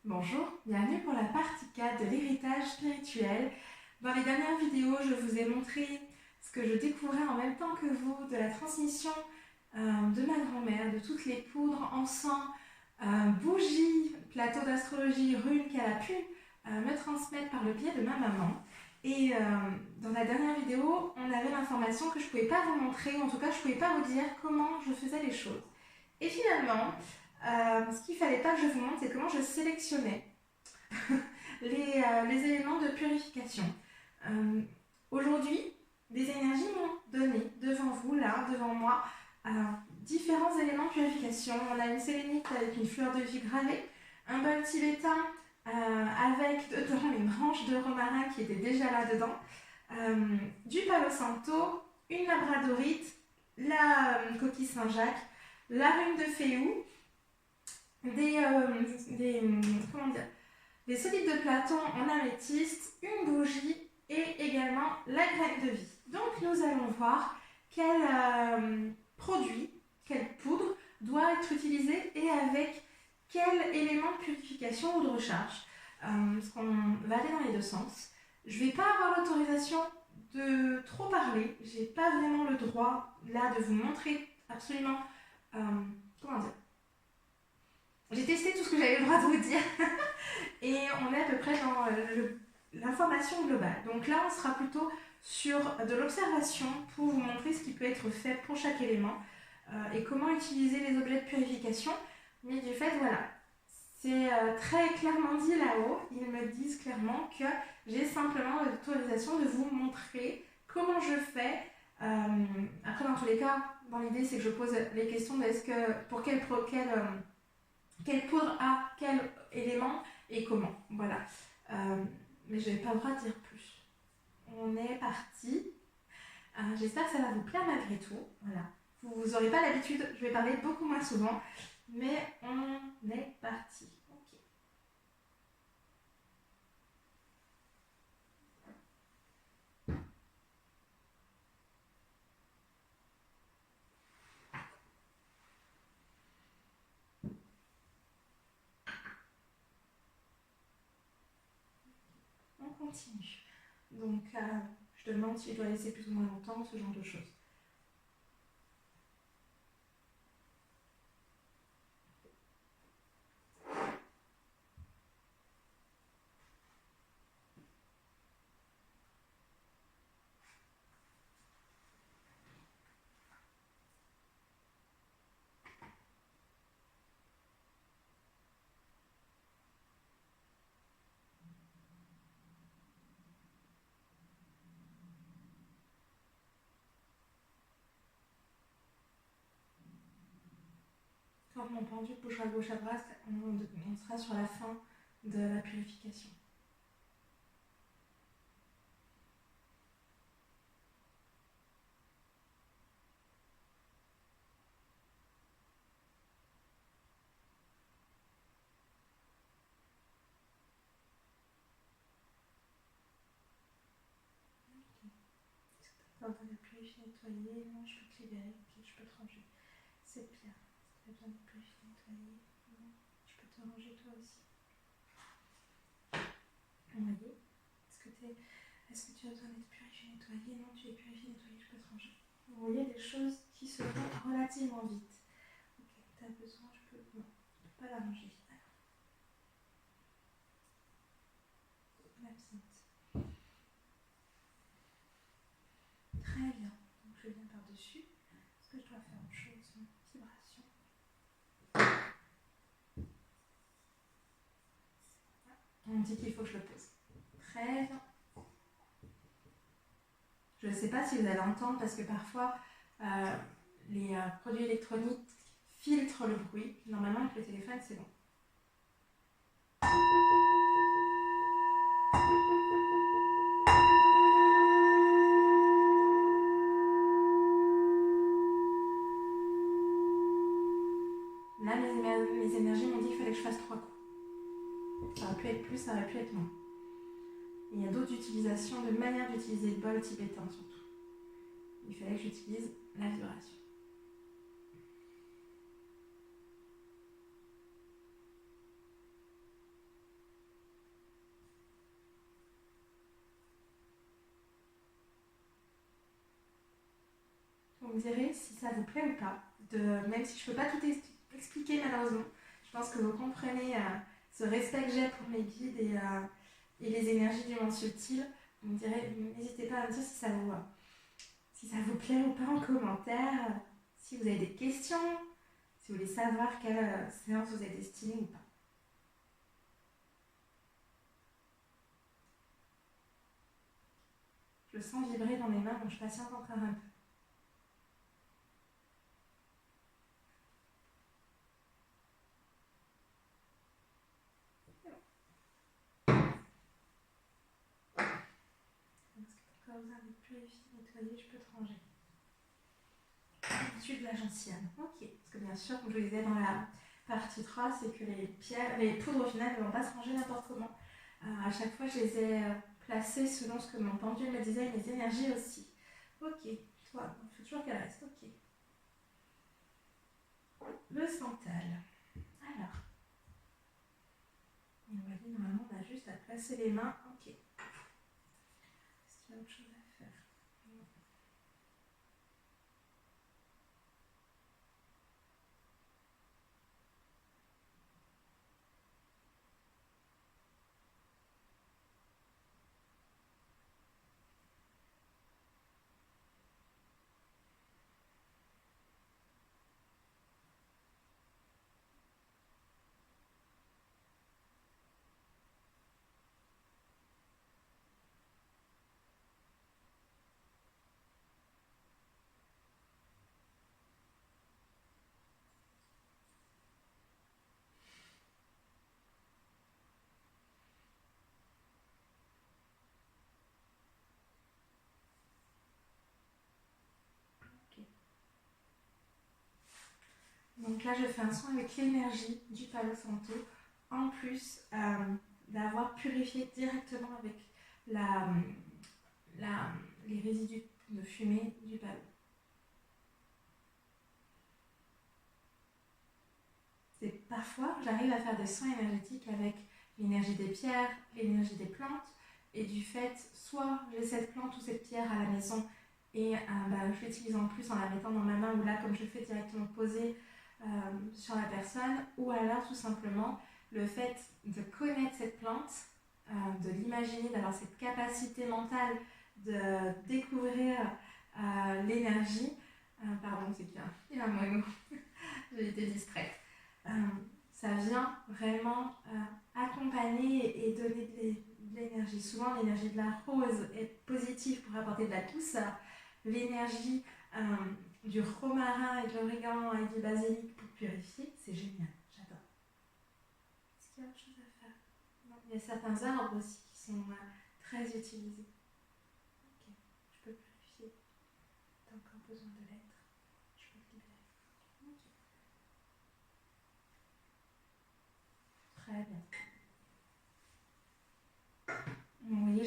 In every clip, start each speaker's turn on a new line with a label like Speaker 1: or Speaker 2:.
Speaker 1: Bonjour, bienvenue pour la partie 4 de l'héritage spirituel. Dans les dernières vidéos, je vous ai montré ce que je découvrais en même temps que vous de la transmission de ma grand-mère, de toutes les poudres, encens, bougies, plateaux d'astrologie, runes qu'elle a pu me transmettre par le biais de ma maman. Et dans la dernière vidéo, on avait l'information que je ne pouvais pas vous montrer, ou en tout cas je ne pouvais pas vous dire comment je faisais les choses. Et finalement, ce qu'il ne fallait pas que je vous montre, c'est comment je sélectionnais les éléments de purification. Aujourd'hui, des énergies m'ont donné devant vous, là, devant moi, différents éléments de purification. On a une sélénite avec une fleur de vie gravée, un bol tibétain avec dedans une branche de romarin qui était déjà là dedans, du palo santo, une labradorite, la coquille Saint-Jacques, la rune de Féou, des solides de Platon en améthyste, une bougie et également la graine de vie. Donc nous allons voir quel produit, quelle poudre doit être utilisée et avec quel élément de purification ou de recharge. Parce qu'on va aller dans les deux sens. Je ne vais pas avoir l'autorisation de trop parler. Je n'ai pas vraiment le droit là de vous montrer absolument comment dire. J'ai testé tout ce que j'avais le droit de vous dire et on est à peu près dans l'information globale. Donc là, on sera plutôt sur de l'observation pour vous montrer ce qui peut être fait pour chaque élément et comment utiliser les objets de purification. Mais du fait, voilà, c'est très clairement dit là-haut. Ils me disent clairement que j'ai simplement l'autorisation de vous montrer comment je fais. Après, dans tous les cas, dans l'idée, c'est que je pose les questions de est-ce que pour quelle poudre a quel élément et comment. Voilà. Mais je n'ai pas le droit de dire plus. On est parti. J'espère que ça va vous plaire malgré tout. Voilà. Vous n'aurez pas l'habitude, je vais parler beaucoup moins souvent, mais on est parti. Ok. On continue. Donc, je demande si je dois laisser plus ou moins longtemps, ce genre de choses. Quand mon pendule bougera de gauche à droite, on sera sur la fin de la purification. Quand on a purifié, nettoyé, non, je peux te libérer, ok, je peux te ranger. C'est bien. Tu as besoin de purifier, nettoyer, non, je peux te ranger toi aussi. Vous voyez, est-ce que tu as besoin d'être purifié, nettoyé, non, tu es purifié, nettoyé, je peux te ranger. Vous voyez des choses qui se font relativement vite. Ok, tu as besoin, non, je peux pas la ranger. L'absinthe. Très bien. Donc je viens par-dessus. Est-ce que je dois faire autre chose? Vibration. On me dit qu'il faut que je le pose. Très bien. Je ne sais pas si vous allez entendre parce que parfois les produits électroniques filtrent le bruit. Normalement avec le téléphone c'est bon. Là mes énergies m'ont dit qu'il fallait que je fasse 3 coups. Ça aurait pu être plus, ça aurait pu être moins. Et il y a d'autres utilisations, de manières d'utiliser le bol tibétain surtout. Il fallait que j'utilise la vibration. Vous me direz si ça vous plaît ou pas. Même si je ne peux pas tout expliquer malheureusement. Je pense que vous comprenez ce respect que j'ai pour mes guides et les énergies du monde subtil. Vous me direz, n'hésitez pas à me dire si ça vous plaît ou pas en commentaire. Si vous avez des questions, si vous voulez savoir quelle séance vous est destinée ou pas. Je le sens vibrer dans mes mains, donc je patiente encore un peu. Quand vous avez purifié, nettoyé, je peux te ranger. L'habitude de la gentiane. Ok. Parce que bien sûr, comme je vous disais dans la partie 3, c'est que les poudres au final ne vont pas se ranger n'importe comment. À chaque fois, je les ai placées selon ce que mon pendule me disait et mes énergies aussi. Ok. Toi, il faut toujours qu'elle reste. Ok. Le santal. Alors. On va dire, normalement, on a juste à placer les mains. Ok. Est-ce qu'il y a autre chose à faire? Donc là, je fais un soin avec l'énergie du Palo Santo, en plus d'avoir purifié directement avec les résidus de fumée du Palo. Parfois, j'arrive à faire des soins énergétiques avec l'énergie des pierres, l'énergie des plantes, et du fait, soit j'ai cette plante ou cette pierre à la maison, et je l'utilise en plus en la mettant dans ma main, ou là, comme je fais directement poser sur la personne, ou alors tout simplement le fait de connaître cette plante, de l'imaginer, d'avoir cette capacité mentale de découvrir l'énergie. Pardon, c'est qu'il y a un moineau, j'ai été distraite. Ça vient vraiment accompagner et donner de l'énergie. Souvent, l'énergie de la rose est positive pour apporter de la douceur. L'énergie du romarin et de l'origan et du basilic pour purifier, c'est génial, j'adore. Est-ce qu'il y a autre chose à faire? Non, il y a certains arbres aussi qui sont très utilisés. Ok, je peux purifier. T'as encore besoin de l'être. Je peux te libérer. Ok. Très bien. Vous voyez,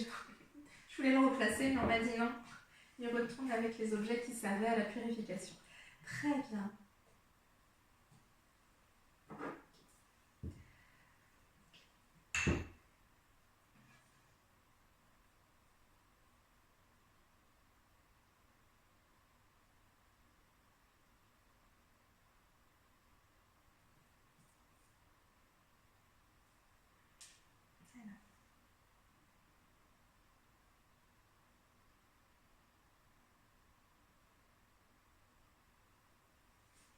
Speaker 1: je voulais le replacer, mais on m'a dit non. Il retourne avec les objets qui servaient à la purification. Très bien.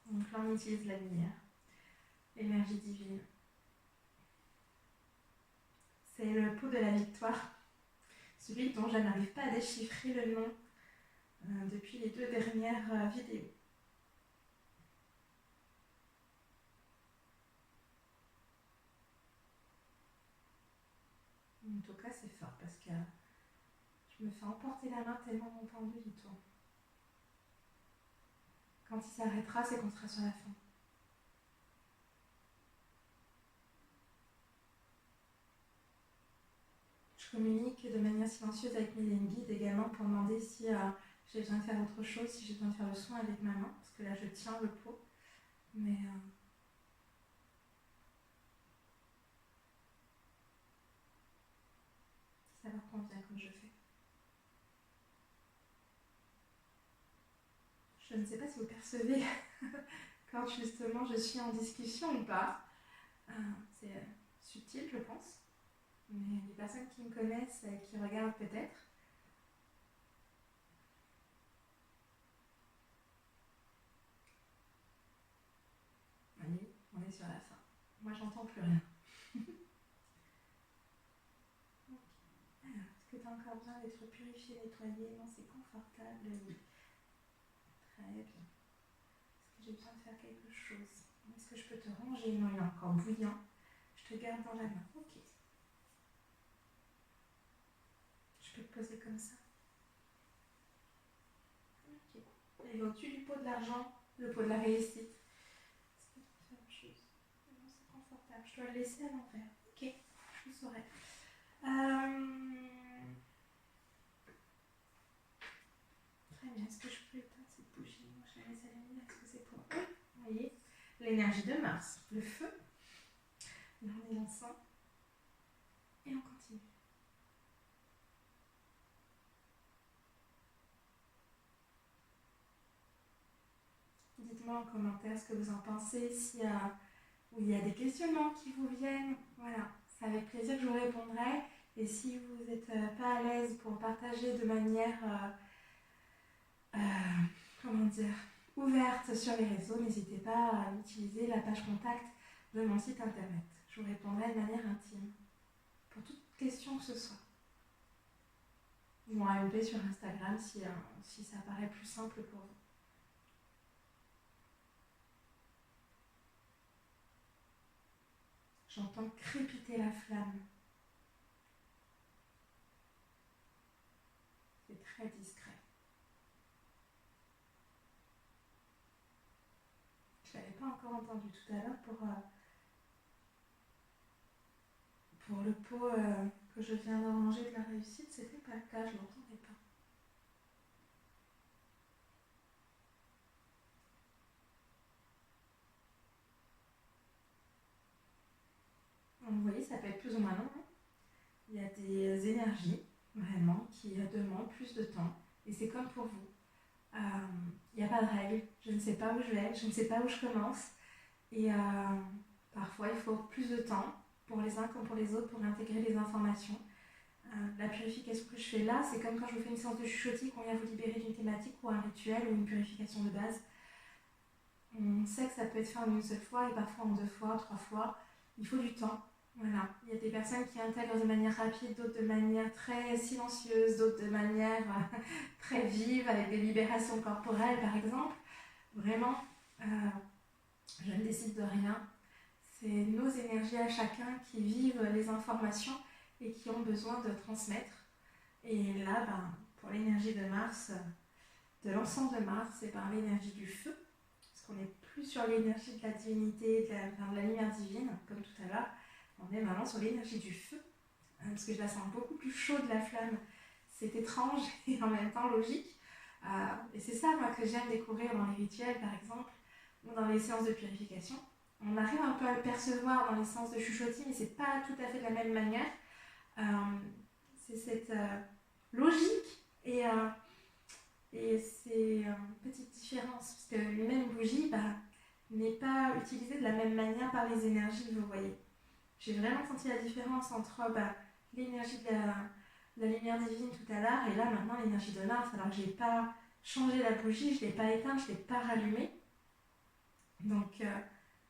Speaker 1: Donc là, on utilise la lumière, l'énergie divine. C'est le pot de la victoire, celui dont je n'arrive pas à déchiffrer le nom depuis les 2 dernières vidéos. En tout cas, c'est fort parce que je me fais emporter la main tellement mon pendule il tourne. Quand il s'arrêtera, c'est qu'on sera sur la fin. Je communique de manière silencieuse avec mes guides également pour demander si j'ai besoin de faire autre chose, si j'ai besoin de faire le soin avec ma main, parce que là je tiens le pot. Mais ça leur convient comme je fais. Je Je ne sais pas si vous percevez quand justement je suis en discussion ou pas. C'est subtil, je pense. Mais les personnes qui me connaissent et qui regardent peut-être. Allez, on est sur la fin. Moi, j'entends plus rien. Alors, est-ce que tu as encore besoin d'être purifié, nettoyé? Non, c'est confortable, oui. Très bien. Est-ce que j'ai besoin de faire quelque chose? Est-ce que je peux te ranger? Non, il est encore bouillant. Je te garde dans la main. Ok. Je peux te poser comme ça. Ok. Et au-dessus du pot de l'argent, le pot de la réussite. Est-ce que tu peux faire autre chose? Non, c'est confortable. Je dois le laisser à l'envers. Ok, je le saurai. Très bien. Est-ce que je peux éteindre cette bougie? Moi, je la laisse allumée. Est-ce que c'est pour vous? Vous voyez, l'énergie de Mars, le feu. Là, on est ensemble. Et on continue. Dites-moi en commentaire ce que vous en pensez, s'il y a, ou il y a des questionnements qui vous viennent. Voilà, c'est avec plaisir que je vous répondrai. Et si vous n'êtes pas à l'aise pour partager de manière, comment dire, ouverte sur les réseaux, n'hésitez pas à utiliser la page contact de mon site internet. Je vous répondrai de manière intime, pour toute question que ce soit. Ou en MP sur Instagram si ça paraît plus simple pour vous. J'entends crépiter la flamme. C'est très discret. Je ne l'avais pas encore entendu tout à l'heure pour le pot que je viens de ranger de la réussite. C'était pas le cas, je ne l'entendais pas. Donc, vous voyez, ça peut être plus ou moins long. Il y a des énergies, vraiment, qui demandent plus de temps. Et c'est comme pour vous. Il n'y a pas de règle. Je ne sais pas où je vais, je ne sais pas où je commence. Et parfois, il faut plus de temps, pour les uns comme pour les autres, pour intégrer les informations. La purification que je fais là, c'est comme quand je vous fais une séance de chuchotis, qu'on vient vous libérer d'une thématique ou un rituel ou une purification de base. On sait que ça peut être fait en une seule fois et parfois en 2 fois, 3 fois. Il faut du temps. Voilà. Il y a des personnes qui intègrent de manière rapide, d'autres de manière très silencieuse, d'autres de manière très vive, avec des libérations corporelles par exemple. Vraiment, je ne décide de rien. C'est nos énergies à chacun qui vivent les informations et qui ont besoin de transmettre. Et là, pour l'énergie de Mars, de l'ensemble de Mars, et par l'énergie du feu, parce qu'on n'est plus sur l'énergie de la divinité, de la lumière divine, comme tout à l'heure, on est vraiment sur l'énergie du feu, parce que je la sens beaucoup plus chaude, la flamme. C'est étrange et en même temps logique. Et c'est ça, moi, que j'aime découvrir dans les rituels, par exemple, ou dans les séances de purification. On arrive un peu à le percevoir dans les séances de chuchotis, mais c'est pas tout à fait de la même manière. C'est cette logique et c'est une petite différence, parce qu'une même bougie n'est pas utilisée de la même manière par les énergies, vous voyez. J'ai vraiment senti la différence entre l'énergie de la lumière divine tout à l'heure et là maintenant l'énergie de Mars, alors que je n'ai pas changé la bougie, je ne l'ai pas éteinte, je ne l'ai pas rallumée. Donc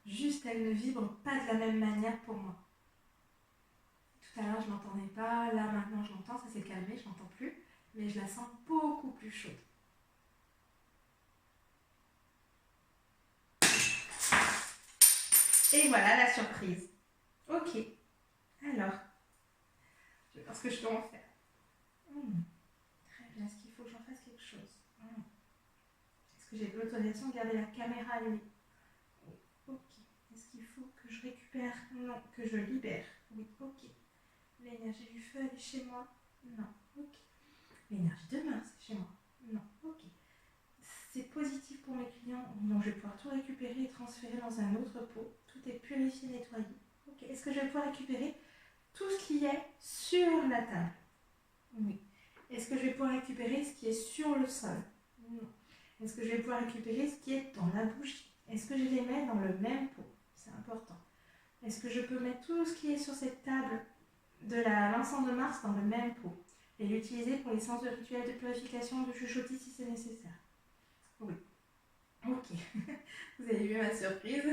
Speaker 1: juste elle ne vibre pas de la même manière pour moi. Tout à l'heure je ne l'entendais pas, là maintenant je l'entends, ça s'est calmé, je ne l'entends plus, mais je la sens beaucoup plus chaude. Et voilà la surprise. Ok, alors, je vais voir ce que je dois en faire. Très bien, est-ce qu'il faut que j'en fasse quelque chose? Est-ce que j'ai l'autorisation de garder la caméra allumée? Oui, ok. Est-ce qu'il faut que je récupère? Non, que je libère? Oui, ok. L'énergie du feu, elle est chez moi? Non, ok. L'énergie de Mars, c'est chez moi? Non, ok. C'est positif pour mes clients, donc je vais pouvoir tout récupérer et transférer dans un autre pot. Tout est purifié, nettoyé. Ok. Est-ce que je vais pouvoir récupérer tout ce qui est sur la table? Oui. Est-ce que je vais pouvoir récupérer ce qui est sur le sol? Non. Est-ce que je vais pouvoir récupérer ce qui est dans la bougie? Est-ce que je les mets dans le même pot? C'est important. Est-ce que je peux mettre tout ce qui est sur cette table de l'encens de Mars dans le même pot et l'utiliser pour les séances de rituel de purification, de chuchotis si c'est nécessaire? Oui. Ok. Vous avez vu ma surprise,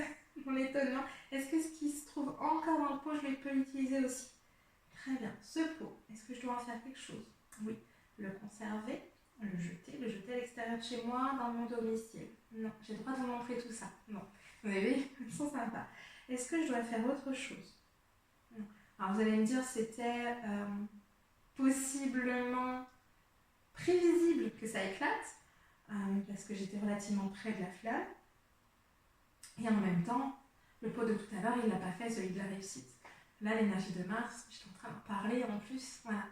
Speaker 1: mon étonnement. Est-ce que ce qui se trouve encore dans le pot, je peux l'utiliser aussi? Très bien. Ce pot, est-ce que je dois en faire quelque chose? Oui. Le conserver, le jeter à l'extérieur de chez moi, dans mon domicile? Non. J'ai le droit de vous montrer tout ça? Non. Vous avez vu? Ils sont sympas. Est-ce que je dois faire autre chose? Non. Alors vous allez me dire, c'était possiblement prévisible que ça éclate, parce que j'étais relativement près de la flamme. Et en même temps, le pot de tout à l'heure, il ne l'a pas fait, celui de la réussite. Là, l'énergie de Mars, je suis en train d'en parler en plus. Voilà.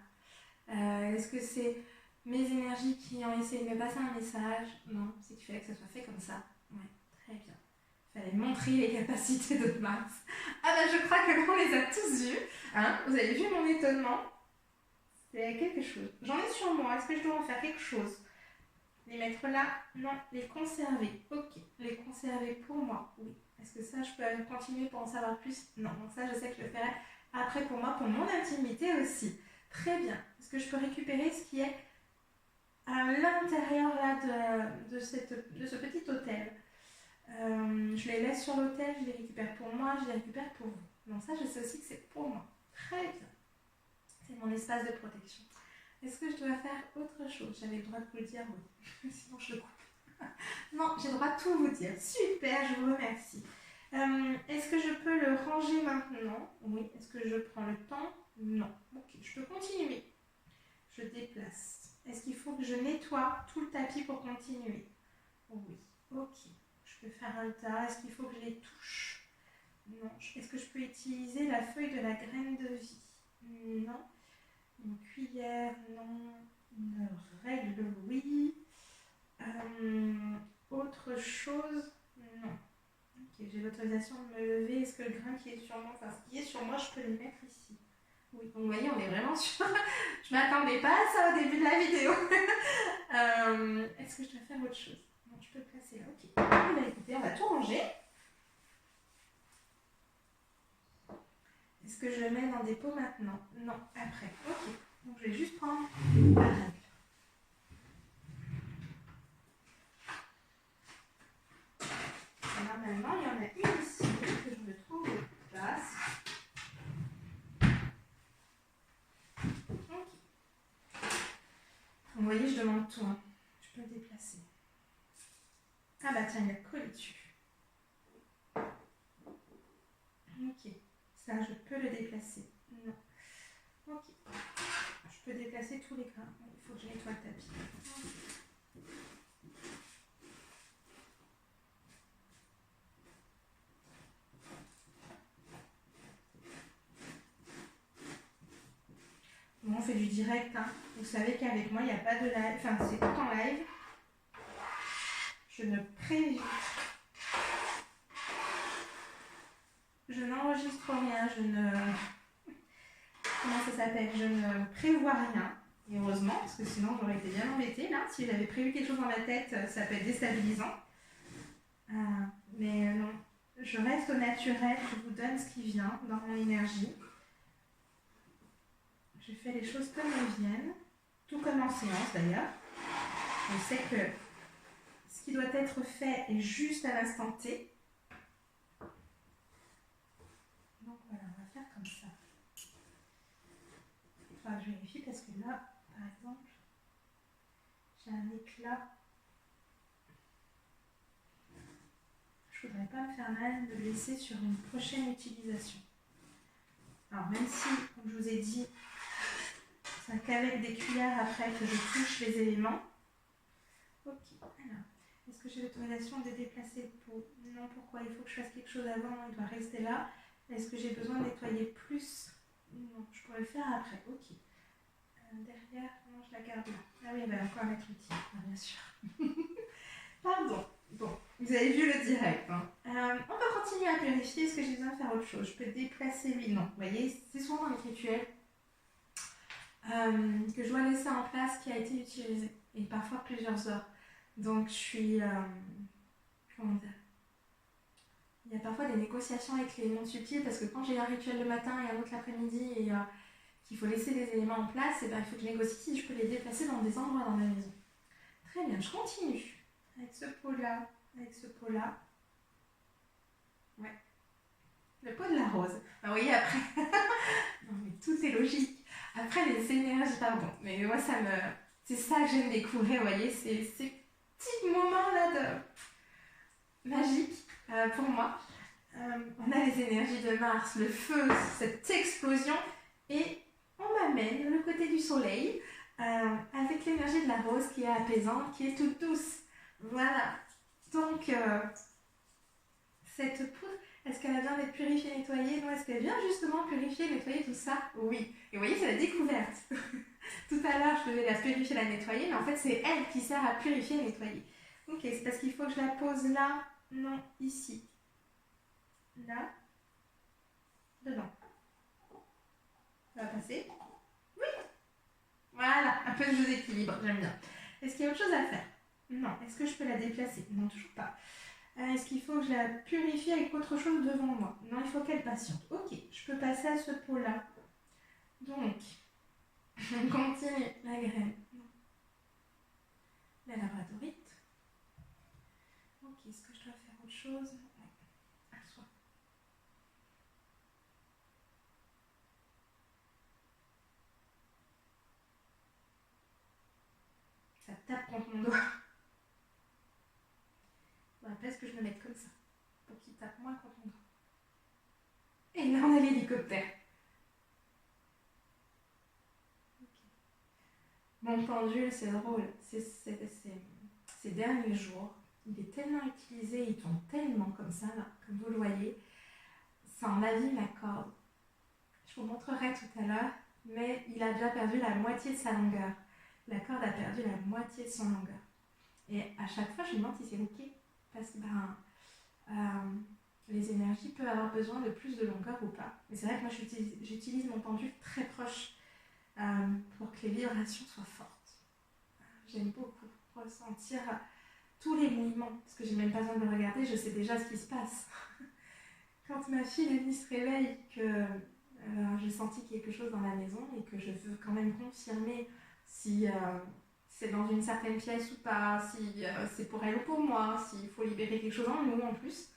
Speaker 1: Est-ce que c'est mes énergies qui ont essayé de me passer un message? Non, c'est qu'il fallait que ça soit fait comme ça. Ouais, très bien. Il fallait montrer les capacités de Mars. Ah ben, je crois que l'on les a tous vues. Hein, vous avez vu mon étonnement? C'est quelque chose. J'en ai sur moi. Est-ce que je dois en faire quelque chose? Les mettre là? Non. Les conserver? Ok. Les conserver pour moi? Oui. Est-ce que ça, je peux continuer pour en savoir plus? Non. Donc ça, je sais que je le ferai après pour moi, pour mon intimité aussi. Très bien. Est-ce que je peux récupérer ce qui est à l'intérieur là de ce petit hôtel? Je les laisse sur l'hôtel, je les récupère pour moi, je les récupère pour vous. Donc ça, je sais aussi que c'est pour moi. Très bien. C'est mon espace de protection. Est-ce que je dois faire autre chose? J'avais le droit de vous le dire, oui. Sinon, je le coupe. Non, j'ai le droit de tout vous dire. Super, je vous remercie. Est-ce que je peux le ranger maintenant? Oui. Est-ce que je prends le temps? Non. Ok, je peux continuer. Je déplace. Est-ce qu'il faut que je nettoie tout le tapis pour continuer? Oui. Ok. Je peux faire un tas. Est-ce qu'il faut que je les touche? Non. Est-ce que je peux utiliser la feuille de la graine de vie? Non. Une cuillère? Non. Une règle? Oui. Autre chose? Non. Ok, j'ai l'autorisation de me lever. Est-ce que le grain qui est sur moi, enfin ce qui est sur moi, je peux le mettre ici? Oui, donc vous voyez, on est vraiment sur... Je m'attendais pas à ça au début de la vidéo. Est-ce que je dois faire autre chose? Non, je peux le placer là, ok. Bah, écoutez, on va tout ranger. Est-ce que je le mets dans des pots maintenant? Non, après. Ok, donc je vais juste prendre la règle. Normalement, il y en a une ici que je me trouve de place. Ok. Vous voyez, je demande tout. Hein. Je peux le déplacer. Ah bah tiens, il a collé dessus. Ok. Ça, je peux le déplacer. Non. Ok. Je peux déplacer tous les grains. Il faut que je nettoie le tapis. Bon, on fait du direct. Hein. Vous savez qu'avec moi, il n'y a pas de live. Enfin, c'est tout en live. Je ne préviens. Je n'enregistre rien. Je ne... Comment ça s'appelle? Je ne prévois rien. Et heureusement, parce que sinon j'aurais été bien embêtée là. Si j'avais prévu quelque chose dans ma tête, ça peut être déstabilisant. Mais non, je reste au naturel, je vous donne ce qui vient dans mon énergie. Je fais les choses comme elles viennent, tout comme en séance d'ailleurs. Je sais que ce qui doit être fait est juste à l'instant T. Donc voilà, on va faire comme ça. Enfin, je vérifie parce que là, par exemple, j'ai un éclat. Je ne voudrais pas me faire mal de le laisser sur une prochaine utilisation. Alors même si, comme je vous ai dit, c'est qu'avec des cuillères après que je touche les éléments. Ok, alors, est-ce que j'ai l'autorisation de déplacer le pot? Non, pourquoi? Il faut que je fasse quelque chose avant, il doit rester là. Est-ce que j'ai besoin de nettoyer plus? Non, je pourrais le faire après, ok. Derrière, non, je la garde là. Ah oui, il va encore mettre l'outil, bien sûr. Pardon. Bon, vous avez vu le direct. Hein. On va continuer à vérifier. Est-ce que j'ai besoin de faire autre chose? Je peux déplacer lui? Non. Vous voyez, c'est souvent dans les rituels que je dois laisser en place qui a été utilisé. Et parfois plusieurs heures. Donc je suis... comment dire? Il y a parfois des négociations avec les mondes subtils parce que quand j'ai un rituel le matin et un autre l'après-midi et qu'il faut laisser des éléments en place, et ben, il faut que je négocie si je peux les déplacer dans des endroits dans ma maison. Très bien, je continue. Avec ce pot-là, avec ce pot-là. Ouais. Le pot de la rose. Ben, vous voyez, après... non, mais tout est logique. Après, les énergies, pardon. Mais moi, ça me... C'est ça que j'aime découvrir, vous voyez, ces petits moments-là de magique pour moi. On a les énergies de Mars, le feu, cette explosion, et on m'amène le côté du soleil avec l'énergie de la rose qui est apaisante, qui est toute douce. Voilà. Donc, cette poudre, est-ce qu'elle a besoin d'être purifiée, nettoyée? Non, est-ce qu'elle vient justement purifier, nettoyer tout ça? Oui. Et vous voyez, c'est la découverte. Tout à l'heure, je devais la purifier, la nettoyer, mais en fait, c'est elle qui sert à purifier et nettoyer. Ok, c'est parce qu'il faut que je la pose là, non, ici. Là, dedans. Ça va passer? Oui. Voilà, un peu de jeu d'équilibre, j'aime bien. Est-ce qu'il y a autre chose à faire? Non. Est-ce que je peux la déplacer? Non, toujours pas. Est-ce qu'il faut que je la purifie avec autre chose devant moi? Non, il faut qu'elle patiente. Ok, je peux passer à ce pot-là. Donc, on continue la graine. La labradorite. Ok, est-ce que je dois faire autre chose? Non. Assois. Ça tape contre mon doigt. Bon, après, est-ce que je me mette comme ça pour qu'il tape moins contre mon doigt? Et là, on a l'hélicoptère. Mon pendule, c'est drôle. Ces derniers jours, il est tellement utilisé, il tombe tellement comme ça, là, comme vous le voyez. Ça en abîme la corde. Je vous montrerai tout à l'heure, mais il a déjà perdu la moitié de sa longueur. La corde a perdu la moitié de son longueur. Et à chaque fois, je me demande si c'est ok. Parce que les énergies peuvent avoir besoin de plus de longueur ou pas. Mais c'est vrai que moi, j'utilise mon pendule très proche pour que les vibrations soient fortes. J'aime beaucoup ressentir tous les mouvements, parce que j'ai même pas besoin de le regarder, je sais déjà ce qui se passe. Quand ma fille Lénie se réveille, que j'ai senti quelque chose dans la maison et que je veux quand même confirmer si c'est dans une certaine pièce ou pas, si c'est pour elle ou pour moi, s'il faut libérer quelque chose en nous en plus,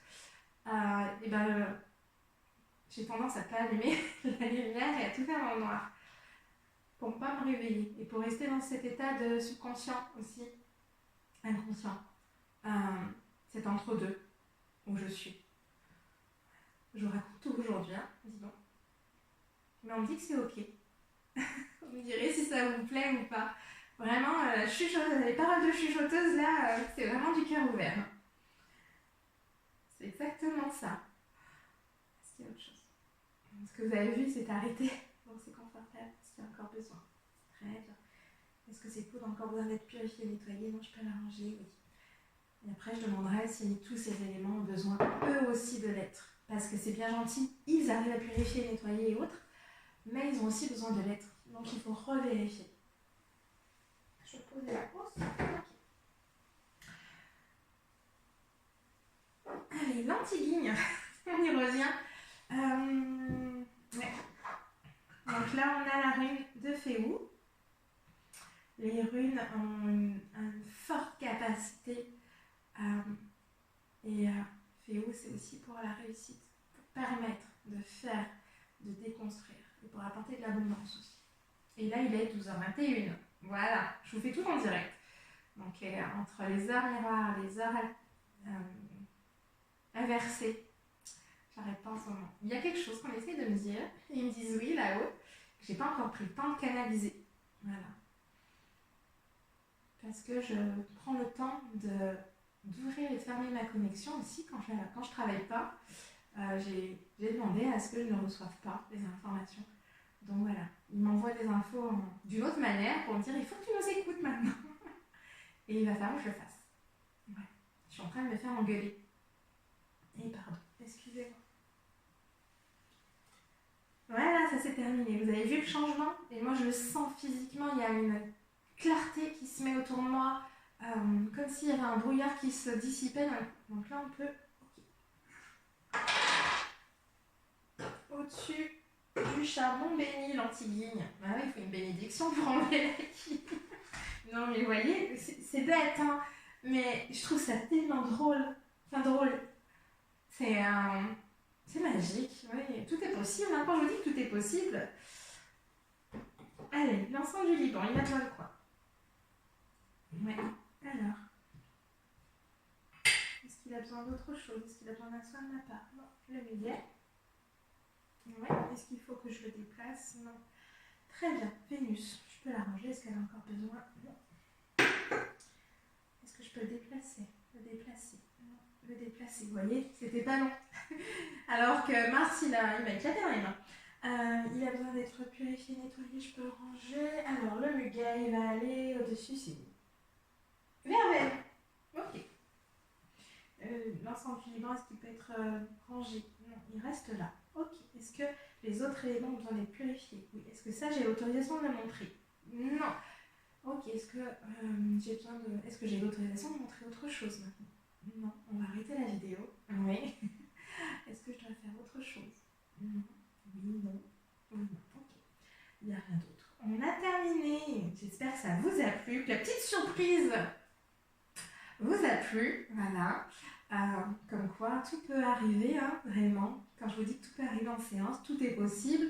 Speaker 1: et j'ai tendance à pas allumer la lumière et à tout faire en noir pour ne pas me réveiller et pour rester dans cet état de subconscient aussi, inconscient. C'est entre-deux où je suis. Je vous raconte tout aujourd'hui, hein, dis donc. Mais on me dit que c'est ok. Vous me direz si ça vous plaît ou pas. Vraiment, les paroles de chuchoteuse, là, c'est vraiment du cœur ouvert. C'est exactement ça. Est-ce qu'il y a autre chose? Ce que vous avez vu, c'est arrêté. Donc c'est confortable. Est-ce qu'il y a encore besoin? Très bien. Est-ce que ces poudres ont encore besoin d'être purifiées, nettoyées? Non, je peux l'arranger, oui. Et après, je demanderai si tous ces éléments ont besoin, eux aussi, de l'être. Parce que c'est bien gentil, ils arrivent à purifier, nettoyer et autres, mais ils ont aussi besoin de l'être. Donc il faut revérifier. Je vais poser la hausse. Okay. Allez, l'antiguigne, on y revient. Ouais. Donc là, on a la rune de Féou. Les runes ont une forte capacité et Féou, c'est aussi pour la réussite, pour permettre de faire, de déconstruire et pour apporter de l'abondance aussi. Et là, il est 12h21. Voilà, je vous fais tout en direct. Donc, entre les heures miroirs, les heures inversées, j'arrête pas en ce moment. Il y a quelque chose qu'on essaie de me dire, et ils me disent oui là-haut, que j'ai pas encore pris le temps de canaliser. Voilà. Parce que je prends le temps d'ouvrir et de fermer ma connexion aussi quand je travaille pas. J'ai demandé à ce que je ne reçoive pas les informations. Donc voilà, il m'envoie des infos d'une autre manière pour me dire il faut que tu nous écoutes maintenant. Et il va falloir que je le fasse. Ouais. Je suis en train de me faire engueuler. Et pardon, excusez-moi. Voilà, ça s'est terminé. Vous avez vu le changement? Et moi je le sens physiquement, il y a une clarté qui se met autour de moi. comme s'il y avait un brouillard qui se dissipait. Donc là, on peut... Au-dessus du charbon béni, l'antiguigne. Ah oui, il faut une bénédiction pour enlever la quille. Non, mais vous voyez, c'est bête, hein. Mais je trouve ça tellement drôle. Enfin, drôle. C'est magique. Oui, tout est possible. Hein. Quand je vous dis que tout est possible... Allez, l'encens du Liban, il a besoin de quoi? Ouais, alors. Est-ce qu'il a besoin d'autre chose? Est-ce qu'il a besoin d'un soin de ma part? Non, le muguet. Ouais, est-ce qu'il faut que je le déplace? Non. Très bien, Vénus, je peux la ranger. Est-ce qu'elle a encore besoin? Non. Est-ce que je peux le déplacer? Le déplacer? Non. Le déplacer, vous voyez, c'était pas long. Alors que Mars, il m'a éclaté dans les mains. Il a besoin d'être purifié, nettoyé, je peux le ranger. Alors, le muguet, il va aller au-dessus, c'est où? Verveine. Ok. L'encens du Liban, est-ce qu'il peut être rangé? Non, il reste là. Ok. Est-ce que les autres éléments ont besoin d'être purifiés? Oui. Est-ce que ça, j'ai l'autorisation de le montrer? Non. Ok. Est-ce que j'ai besoin de... Est-ce que j'ai l'autorisation de montrer autre chose maintenant? Non. On va arrêter la vidéo. Oui. Est-ce que je dois faire autre chose? Non. Oui, non. Oui, non. Ok. Il n'y a rien d'autre. On a terminé. J'espère que ça vous a plu. Que la petite surprise vous a plu. Voilà. Comme quoi, tout peut arriver, hein, vraiment. Quand je vous dis que tout peut arriver en séance, tout est possible.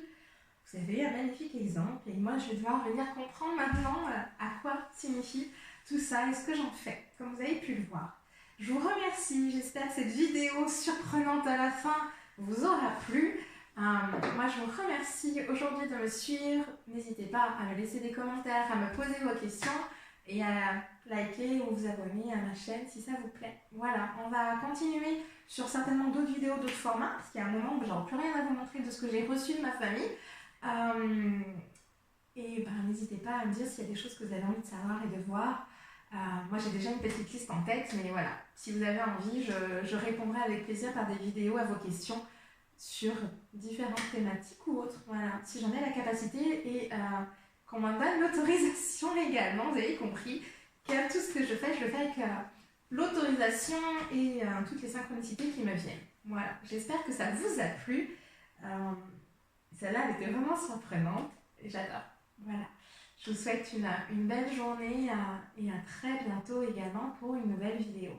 Speaker 1: Vous avez un magnifique exemple. Et moi, je vais devoir venir comprendre maintenant à quoi signifie tout ça et ce que j'en fais, comme vous avez pu le voir. Je vous remercie. J'espère que cette vidéo surprenante à la fin vous aura plu. Moi, je vous remercie aujourd'hui de me suivre. N'hésitez pas à me laisser des commentaires, à me poser vos questions et à liker ou vous abonner à ma chaîne si ça vous plaît. Voilà, on va continuer sur certainement d'autres vidéos, d'autres formats, parce qu'il y a un moment où j'aurai plus rien à vous montrer de ce que j'ai reçu de ma famille. Et n'hésitez pas à me dire s'il y a des choses que vous avez envie de savoir et de voir. Moi, j'ai déjà une petite liste en tête, mais voilà, si vous avez envie, je répondrai avec plaisir par des vidéos à vos questions sur différentes thématiques ou autres. Voilà, si j'en ai la capacité et qu'on m'en donne l'autorisation également. Vous avez compris que tout ce que je fais avec l'autorisation et toutes les synchronicités qui me viennent. Voilà, j'espère que ça vous a plu. Celle-là, elle était vraiment surprenante et j'adore. Voilà, je vous souhaite une belle journée et à très bientôt également pour une nouvelle vidéo.